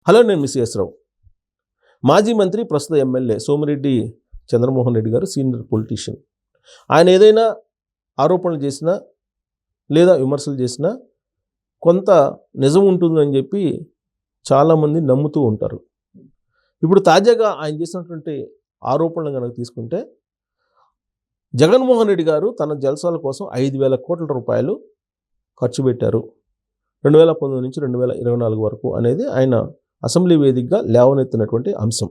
Hello, నేను miss yes రావు. మాజీ మంత్రి, ప్రస్తుత ఎమ్మెల్యే సోమిరెడ్డి చంద్రమోహన్ రెడ్డి గారు సీనియర్ పొలిటీషియన్. ఆయన ఏదైనా ఆరోపణలు చేసినా లేదా విమర్శలు చేసినా కొంత నిజం ఉంటుందని చెప్పి చాలామంది నమ్ముతూ ఉంటారు. ఇప్పుడు తాజాగా ఆయన చేసినటువంటి ఆరోపణలు కనుక తీసుకుంటే, జగన్మోహన్ రెడ్డి గారు తన జల్సాల కోసం 5,000 కోట్ల రూపాయలు ఖర్చు పెట్టారు 2019 నుంచి 2024 వరకు అనేది ఆయన అసెంబ్లీ వేదికగా లేవనెత్తినటువంటి అంశం.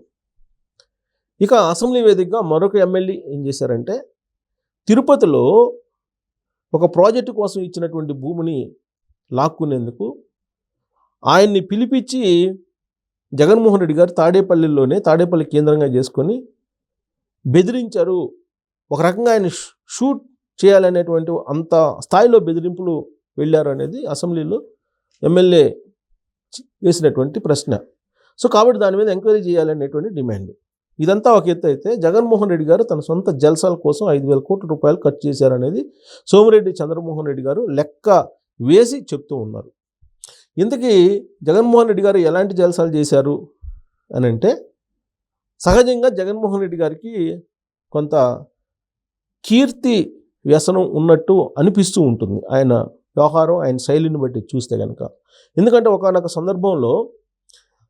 ఇక అసెంబ్లీ వేదికగా మరొక ఎమ్మెల్యే ఏం చేశారంటే, తిరుపతిలో ఒక ప్రాజెక్టు కోసం ఇచ్చినటువంటి భూమిని లాక్కునేందుకు ఆయన్ని పిలిపించి జగన్మోహన్ రెడ్డి గారు తాడేపల్లి కేంద్రంగా చేసుకొని బెదిరించారు. ఒక రకంగా ఆయన షూట్ చేయాలనేటువంటి అంత స్థాయిలో బెదిరింపులు వెళ్ళారు అనేది అసెంబ్లీలో ఎమ్మెల్యే వేసినటువంటి ప్రశ్న. సో కాబట్టి దాని మీద ఎంక్వైరీ చేయాలనేటువంటి డిమాండ్. ఇదంతా ఒక ఎత్తు అయితే, జగన్మోహన్ రెడ్డి గారు తన సొంత జల్సాల కోసం 5,000 కోట్ల రూపాయలు ఖర్చు చేశారనేది సోమిరెడ్డి చంద్రమోహన్ రెడ్డి గారు లెక్క వేసి చెప్తూ ఉన్నారు. ఇంతకీ జగన్మోహన్ రెడ్డి గారు ఎలాంటి జల్సాలు చేశారు అని అంటే, సహజంగా జగన్మోహన్ రెడ్డి గారికి కొంత కీర్తి వ్యసనం ఉన్నట్టు అనిపిస్తూ ఉంటుంది ఆయన వ్యవహారం, ఆయన శైలిని బట్టి చూస్తే కనుక. ఎందుకంటే ఒకానొక సందర్భంలో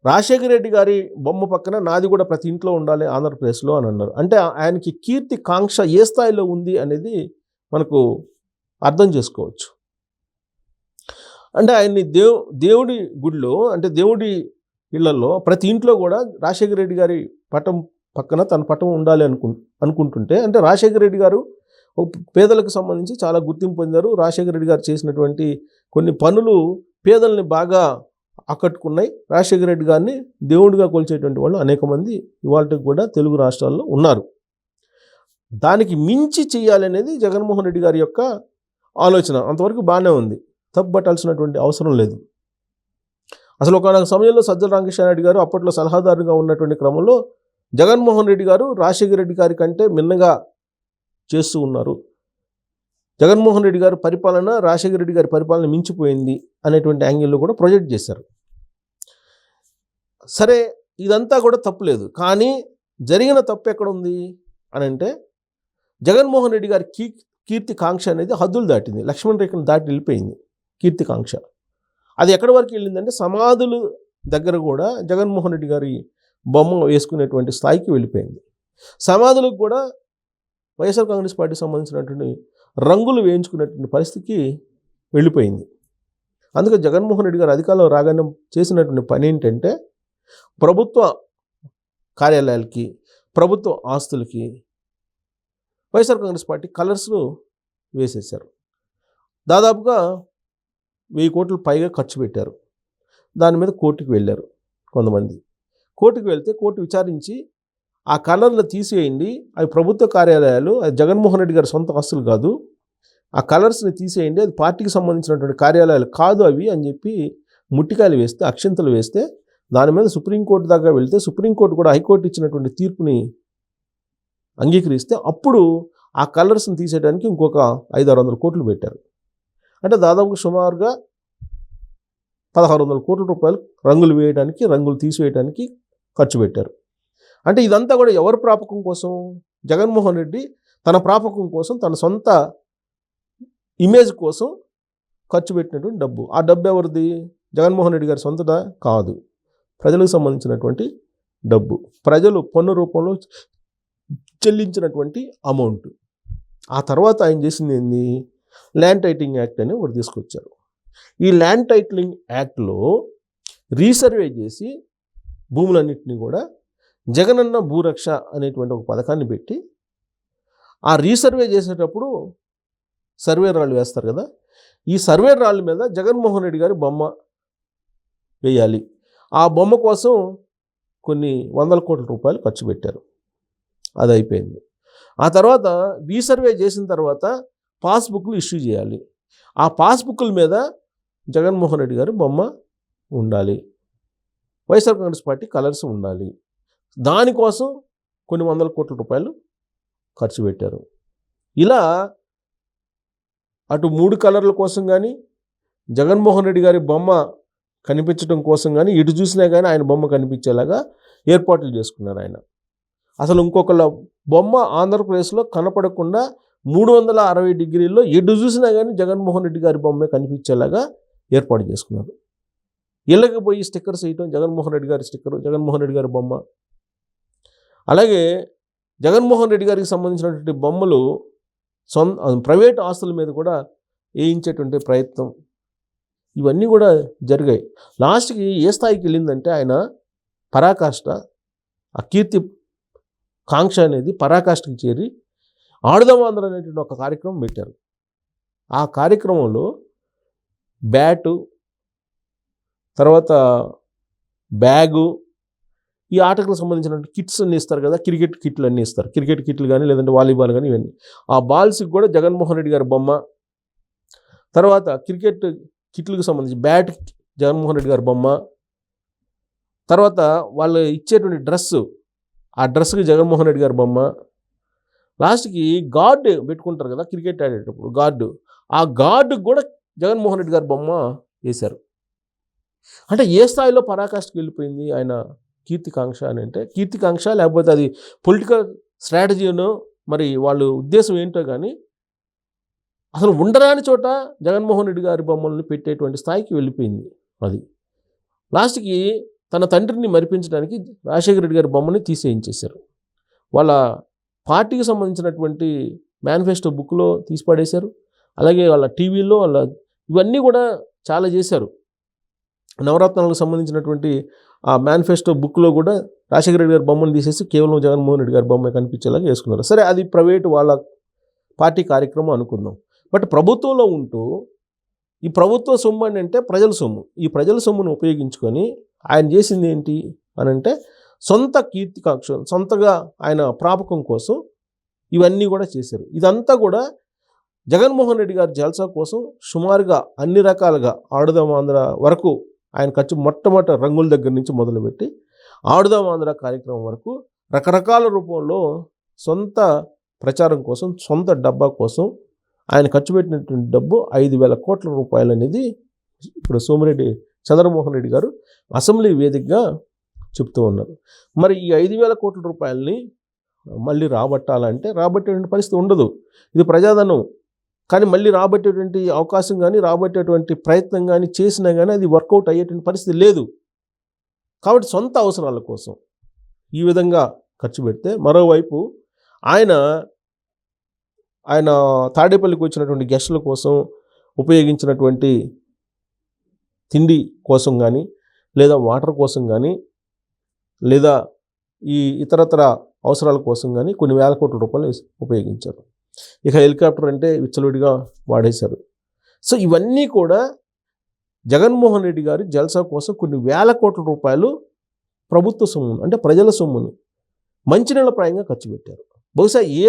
రాజశేఖర రెడ్డి గారి బొమ్మ పక్కన నాది కూడా ప్రతి ఇంట్లో ఉండాలి ఆంధ్రప్రదేశ్లో అని అన్నారు. అంటే ఆయనకి కీర్తి కాంక్ష ఏ స్థాయిలో ఉంది అనేది మనకు అర్థం చేసుకోవచ్చు. అంటే ఆయన్ని దేవుడి గుడిలో, అంటే దేవుడి ఇళ్లలో ప్రతి ఇంట్లో కూడా రాజశేఖర రెడ్డి గారి పటం పక్కన తన పటం ఉండాలి అనుకుంటుంటే, అంటే రాజశేఖర రెడ్డి గారు పేదలకు సంబంధించి చాలా గుర్తింపు పొందారు. రాజశేఖర రెడ్డి గారు చేసినటువంటి కొన్ని పనులు పేదల్ని బాగా ఆకట్టుకున్నాయి. రాజశేఖర రెడ్డి గారిని దేవుడిగా కొలిచేటువంటి వాళ్ళు అనేక మంది ఇవాళకి కూడా తెలుగు రాష్ట్రాల్లో ఉన్నారు. దానికి మించి చేయాలనేది జగన్మోహన్ రెడ్డి గారి యొక్క ఆలోచన. అంతవరకు బాగానే ఉంది, తప్పుపట్టాల్సినటువంటి అవసరం లేదు. అసలు ఒకనొక సమయంలో సజ్జల రామకృష్ణారెడ్డి గారు అప్పట్లో సలహాదారుగా ఉన్నటువంటి క్రమంలో జగన్మోహన్ రెడ్డి గారు రాజశేఖర రెడ్డి గారి కంటే మిన్నగా చేస్తూ ఉన్నారు. జగన్మోహన్ రెడ్డి గారి పరిపాలన రాజశేఖర రెడ్డి గారి పరిపాలన మించిపోయింది అనేటువంటి యాంగిల్లో కూడా ప్రొజెక్ట్ చేశారు. సరే, ఇదంతా కూడా తప్పులేదు. కానీ జరిగిన తప్పు ఎక్కడ ఉంది అని అంటే, జగన్మోహన్ రెడ్డి గారి కీర్తి కాంక్ష అనేది హద్దులు దాటింది, లక్ష్మణ్ రేఖను దాటి వెళ్ళిపోయింది కీర్తి కాంక్ష. అది ఎక్కడి వరకు వెళ్ళిందంటే, సమాధుల దగ్గర కూడా జగన్మోహన్ రెడ్డి గారి బొమ్మ వేసుకునేటువంటి స్థాయికి వెళ్ళిపోయింది. సమాధులకు కూడా వైఎస్ఆర్ కాంగ్రెస్ పార్టీకి సంబంధించినటువంటి రంగులు వేయించుకునేటువంటి పరిస్థితికి వెళ్ళిపోయింది. అందుకే జగన్మోహన్ రెడ్డి గారు అధికారంలో రాగానే చేసినటువంటి పని ఏంటంటే, ప్రభుత్వ కార్యాలయాలకి, ప్రభుత్వ ఆస్తులకి వైఎస్ఆర్ కాంగ్రెస్ పార్టీ కలర్స్ వేసేశారు. దాదాపుగా 1000 కోట్ల పైగా ఖర్చు పెట్టారు. దాని మీద కోర్టుకు వెళ్ళారు కొంతమంది. కోర్టుకు వెళ్తే కోర్టు విచారించి ఆ కలర్లు తీసేయండి, అవి ప్రభుత్వ కార్యాలయాలు, అది జగన్మోహన్ రెడ్డి గారి సొంత ఆస్తులు కాదు, ఆ కలర్స్ని తీసేయండి, అది పార్టీకి సంబంధించినటువంటి కార్యాలయాలు కాదు అవి అని చెప్పి ముట్టికాయలు వేస్తే, అక్షింతలు వేస్తే, దాని మీద సుప్రీంకోర్టు దాకా వెళ్తే సుప్రీంకోర్టు కూడా హైకోర్టు ఇచ్చినటువంటి తీర్పుని అంగీకరిస్తే అప్పుడు ఆ కలర్స్ని తీసేయడానికి ఇంకొక 500-600 కోట్లు పెట్టారు. అంటే దాదాపు సుమారుగా 1,600 కోట్ల రూపాయలు రంగులు వేయడానికి, రంగులు తీసివేయడానికి ఖర్చు పెట్టారు. అంటే ఇదంతా కూడా ఎవరి ప్రాపకం కోసం? జగన్మోహన్ రెడ్డి తన ప్రాపకం కోసం, తన సొంత ఇమేజ్ కోసం ఖర్చు పెట్టినటువంటి డబ్బు. ఆ డబ్బు ఎవరిది? జగన్మోహన్ రెడ్డి గారి సొంతదా? కాదు, ప్రజలకు సంబంధించినటువంటి డబ్బు, ప్రజలు పన్ను రూపంలో చెల్లించినటువంటి అమౌంట్. ఆ తర్వాత ఆయన చేసింది ఏంది? ల్యాండ్ టైటిలింగ్ యాక్ట్ అని ఒకటి తీసుకొచ్చారు. ఈ ల్యాండ్ టైటిలింగ్ యాక్ట్లో రీసర్వే చేసి భూములన్నింటినీ కూడా జగనన్న భూరక్ష అనేటువంటి ఒక పథకాన్ని పెట్టి, ఆ రీసర్వే చేసేటప్పుడు సర్వే రాళ్ళు వేస్తారు కదా, ఈ సర్వే రాళ్ళ మీద జగన్మోహన్ రెడ్డి గారి బొమ్మ వేయాలి. ఆ బొమ్మ కోసం కొన్ని 100 కోట్ల రూపాయలు ఖర్చు పెట్టారు. అది అయిపోయింది. ఆ తర్వాత రీసర్వే చేసిన తర్వాత పాస్బుక్లు ఇష్యూ చేయాలి. ఆ పాస్బుక్ల మీద జగన్మోహన్ రెడ్డి గారి బొమ్మ ఉండాలి, వైఎస్ఆర్ కాంగ్రెస్ పార్టీ కలర్స్ ఉండాలి. దానికోసం కొన్ని 100 కోట్ల రూపాయలు ఖర్చు పెట్టారు. ఇలా అటు 3 కలర్ల కోసం కానీ, జగన్మోహన్ రెడ్డి గారి బొమ్మ కనిపించడం కోసం కానీ ఇటు చూసినా కానీ ఆయన బొమ్మ కనిపించేలాగా ఏర్పాట్లు చేసుకున్నారు ఆయన. అసలు ఇంకొకళ్ళ బొమ్మ ఆంధ్రప్రదేశ్లో కనపడకుండా 360 డిగ్రీల్లో ఎటు చూసినా కానీ జగన్మోహన్ రెడ్డి గారి బొమ్మే కనిపించేలాగా ఏర్పాటు చేసుకున్నారు. ఇళ్ళకి పోయి స్టిక్కర్స్ వేయటం, జగన్మోహన్ రెడ్డి గారి స్టిక్కరు, జగన్మోహన్ రెడ్డి గారి బొమ్మ. అలాగే జగన్మోహన్ రెడ్డి గారికి సంబంధించినటువంటి బొమ్మలు ప్రైవేట్ ఆస్తుల మీద కూడా వేయించేటువంటి ప్రయత్నం, ఇవన్నీ కూడా జరిగాయి. లాస్ట్కి ఏ స్థాయికి వెళ్ళిందంటే ఆయన పరాకాష్ట, ఆ కీర్తి కాంక్ష అనేది పరాకాష్ఠకి చేరి ఆడుదాం ఆంధ్ర అనేటువంటి ఒక కార్యక్రమం పెట్టారు. ఆ కార్యక్రమంలో బ్యాటు, తర్వాత బ్యాగు, ఈ ఆటకు సంబంధించినటువంటి కిట్స్ అన్నీ ఇస్తారు కదా, క్రికెట్ కిట్లు అన్నీ ఇస్తారు, క్రికెట్ కిట్లు కానీ లేదంటే వాలీబాల్ కానీ ఇవన్నీ. ఆ బాల్స్కి కూడా జగన్మోహన్ రెడ్డి గారి బొమ్మ, తర్వాత క్రికెట్ కిట్లకు సంబంధించి బ్యాట్ జగన్మోహన్ రెడ్డి గారి బొమ్మ, తర్వాత వాళ్ళు ఇచ్చేటువంటి డ్రెస్సు, ఆ డ్రెస్కి జగన్మోహన్ రెడ్డి గారి బొమ్మ, లాస్ట్కి గార్డ్ పెట్టుకుంటారు కదా క్రికెట్ ఆడేటప్పుడు గార్డు, ఆ గార్డుకి కూడా జగన్మోహన్ రెడ్డి గారి బొమ్మ వేశారు. అంటే ఏ స్థాయిలో పరాకాష్ఠకి వెళ్ళిపోయింది ఆయన కీర్తికాంక్ష అని అంటే, కీర్తికాంక్ష లేకపోతే అది పొలిటికల్ స్ట్రాటజీనో మరి వాళ్ళ ఉద్దేశం ఏంటో కానీ అసలు ఉండరాని చోట జగన్మోహన్ రెడ్డి గారి బొమ్మల్ని పెట్టేటువంటి స్థాయికి వెళ్ళిపోయింది అది. లాస్ట్కి తన తండ్రిని మరిపించడానికి రాజశేఖర రెడ్డి గారి బొమ్మని తీసేయించేశారు. వాళ్ళ పార్టీకి సంబంధించినటువంటి మేనిఫెస్టో బుక్లో తీసి పడేశారు. అలాగే వాళ్ళ టీవీలో ఇవన్నీ కూడా చాలా చేశారు. నవరత్నాలకు సంబంధించినటువంటి ఆ మేనిఫెస్టో బుక్లో కూడా రాజశేఖర రెడ్డి గారి బొమ్మను తీసేసి కేవలం జగన్మోహన్ రెడ్డి గారి బొమ్మ కనిపించేలాగా వేసుకున్నారు. సరే, అది ప్రైవేట్ వాళ్ళ పార్టీ కార్యక్రమం అనుకుందాం. బట్ ప్రభుత్వంలో ఉంటూ ఈ ప్రభుత్వ సొమ్ము అని అంటే ప్రజల సొమ్ము, ఈ ప్రజల సొమ్మును ఉపయోగించుకొని ఆయన చేసింది ఏంటి అని అంటే సొంత కీర్తికాంక్ష, సొంతగా ఆయన ప్రాపకం కోసం ఇవన్నీ కూడా చేశారు. ఇదంతా కూడా జగన్మోహన్ రెడ్డి గారి జల్సా కోసం సుమారుగా అన్ని రకాలుగా ఆడుదాం ఆంధ్ర వరకు ఆయన ఖర్చు మొట్టమొదటి రంగుల దగ్గర నుంచి మొదలుపెట్టి ఆడుదాం ఆంధ్ర కార్యక్రమం వరకు రకరకాల రూపంలో సొంత ప్రచారం కోసం, సొంత డబ్బా కోసం ఆయన ఖర్చు పెట్టినటువంటి డబ్బు 5,000 కోట్ల రూపాయలు అనేది ఇప్పుడు సోమిరెడ్డి చంద్రమోహన్ రెడ్డి గారు అసెంబ్లీ వేదికగా చెప్తూ ఉన్నారు. మరి ఈ 5,000 కోట్ల రూపాయలని మళ్ళీ రాబట్టాలంటే రాబట్టేటువంటి పరిస్థితి ఉండదు. ఇది ప్రజాధనం. కానీ మళ్ళీ రాబట్టేటువంటి అవకాశం కానీ రాబట్టేటువంటి ప్రయత్నం కానీ చేసినా కానీ అది వర్కౌట్ అయ్యేటువంటి పరిస్థితి లేదు. కాబట్టి సొంత అవసరాల కోసం ఈ విధంగా ఖర్చు పెడితే, మరోవైపు ఆయన తాడేపల్లికి వచ్చినటువంటి గెస్టుల కోసం ఉపయోగించినటువంటి తిండి కోసం కానీ, లేదా వాటర్ కోసం కానీ, లేదా ఈ ఇతరతర అవసరాల కోసం కానీ కొన్ని వేల కోట్ల రూపాయలు ఉపయోగించారు. ఇక హెలికాప్టర్ అంటే విచ్చలవిడిగా వాడేశారు. సో ఇవన్నీ కూడా జగన్మోహన్ రెడ్డి గారి జల్సా కోసం కొన్ని వేల కోట్ల రూపాయలు ప్రభుత్వ సొమ్మును, అంటే ప్రజల సొమ్మును మంచినీళ్ళ ప్రాయంగా ఖర్చు పెట్టారు. బహుశా ఏ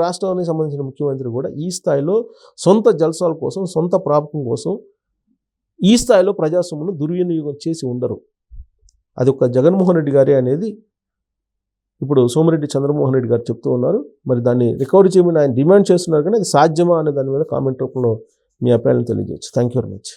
రాష్ట్రానికి సంబంధించిన ముఖ్యమంత్రి కూడా ఈ స్థాయిలో సొంత జల్సాల కోసం, సొంత ప్రాపకం కోసం ఈ స్థాయిలో ప్రజా సొమ్మును దుర్వినియోగం చేసి ఉండరు. అది ఒక జగన్మోహన్ రెడ్డి గారే అనేది ఇప్పుడు సోమిరెడ్డి చంద్రమోహన్ రెడ్డి గారు చెప్తూ ఉన్నారు. మరి దాన్ని రికవరీ చేయమని ఆయన డిమాండ్ చేస్తున్నారు, కానీ అది సాధ్యమా అనే దాని మీద కామెంట్ రూపంలో మీ అభిప్రాయాలను తెలియజేయచ్చు. Thank you very much.